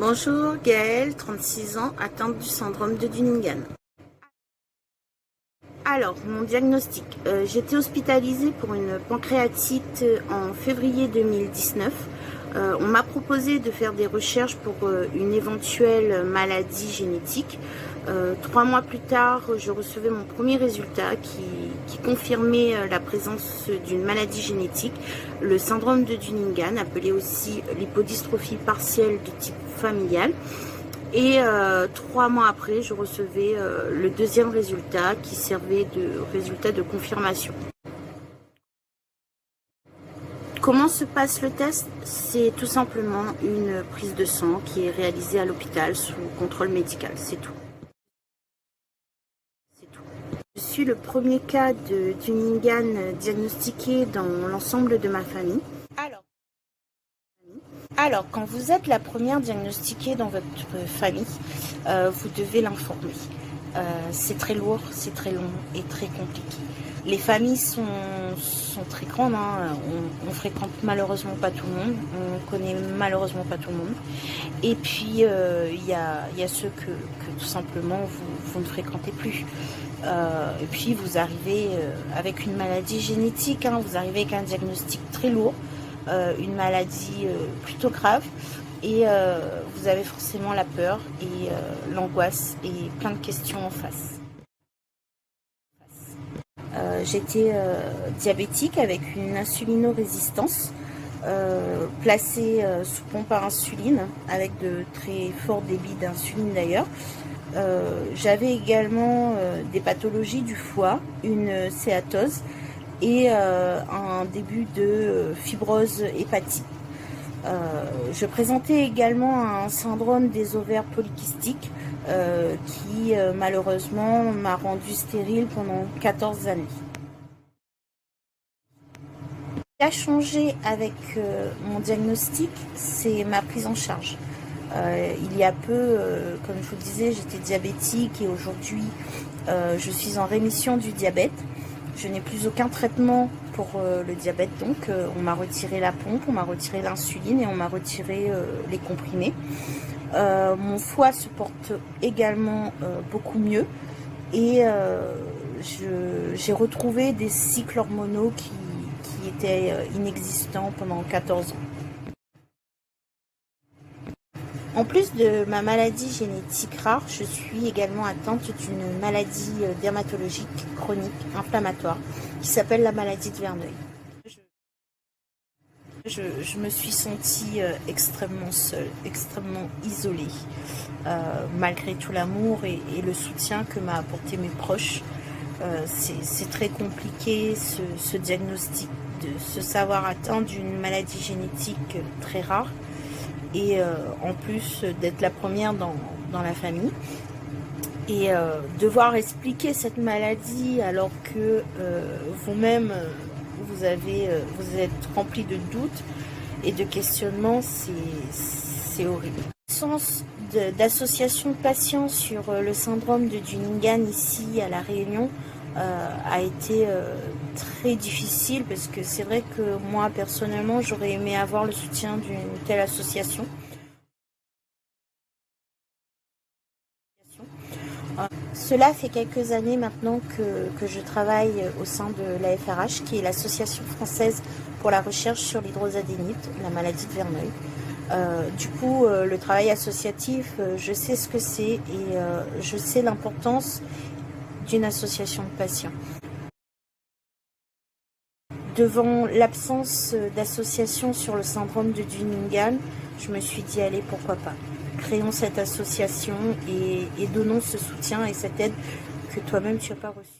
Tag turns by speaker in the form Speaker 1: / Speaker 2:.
Speaker 1: Bonjour, Gaëlle, 36 ans, atteinte du syndrome de Dunningham. Alors, mon diagnostic. J'étais hospitalisée pour une pancréatite en février 2019. On m'a proposé de faire des recherches pour une éventuelle maladie génétique. 3 mois plus tard, je recevais mon premier résultat qui confirmait la présence d'une maladie génétique, le syndrome de Dunningham, appelé aussi lipodystrophie partielle de type familial. Et 3 mois après, je recevais le deuxième résultat qui servait de résultat de confirmation. Comment se passe le test? C'est tout simplement une prise de sang qui est réalisée à l'hôpital sous contrôle médical, c'est tout. Je suis le premier cas de Dunningham diagnostiqué dans l'ensemble de ma famille. Alors, quand vous êtes la première diagnostiquée dans votre famille, vous devez l'informer. C'est très lourd, c'est très long et très compliqué. Les familles sont très grandes, hein. On fréquente malheureusement pas tout le monde, on connaît malheureusement pas tout le monde. Et puis, il y a ceux que tout simplement vous ne fréquentez plus. Et puis, vous arrivez avec une maladie génétique, hein, vous arrivez avec un diagnostic très lourd. Une maladie plutôt grave et vous avez forcément la peur et l'angoisse et plein de questions en face. J'étais diabétique avec une insulinorésistance, placée sous pompe à insuline avec de très forts débits d'insuline d'ailleurs. J'avais également des pathologies du foie, une céatose et un début de fibrose hépatique. Je présentais également un syndrome des ovaires polykystiques qui malheureusement m'a rendue stérile pendant 14 années. Ce qui a changé avec mon diagnostic, c'est ma prise en charge. Il y a peu, comme je vous le disais, j'étais diabétique et aujourd'hui je suis en rémission du diabète. Je n'ai plus aucun traitement pour le diabète, donc on m'a retiré la pompe, on m'a retiré l'insuline et on m'a retiré les comprimés. Mon foie se porte également beaucoup mieux et j'ai retrouvé des cycles hormonaux qui étaient inexistants pendant 14 ans. En plus de ma maladie génétique rare, je suis également atteinte d'une maladie dermatologique chronique inflammatoire qui s'appelle la maladie de Verneuil. Je me suis sentie extrêmement seule, extrêmement isolée, malgré tout l'amour et le soutien que m'a apporté mes proches. C'est très compliqué ce diagnostic, de se savoir atteint d'une maladie génétique très rare. Et en plus d'être la première dans la famille et devoir expliquer cette maladie alors que vous-même vous êtes rempli de doutes et de questionnements, c'est horrible. Le sens d'association de patients sur le syndrome de Dunningham ici à La Réunion a été très difficile parce que c'est vrai que moi personnellement j'aurais aimé avoir le soutien d'une telle association. Cela fait quelques années maintenant que je travaille au sein de la FRH, qui est l'Association française pour la recherche sur l'hydrosadénite, la maladie de Verneuil. Du coup, le travail associatif, je sais ce que c'est et je sais l'importance d'une association de patients. Devant l'absence d'association sur le syndrome de Dunningham, je me suis dit, allez, pourquoi pas. Créons cette association et donnons ce soutien et cette aide que toi-même tu n'as pas reçu.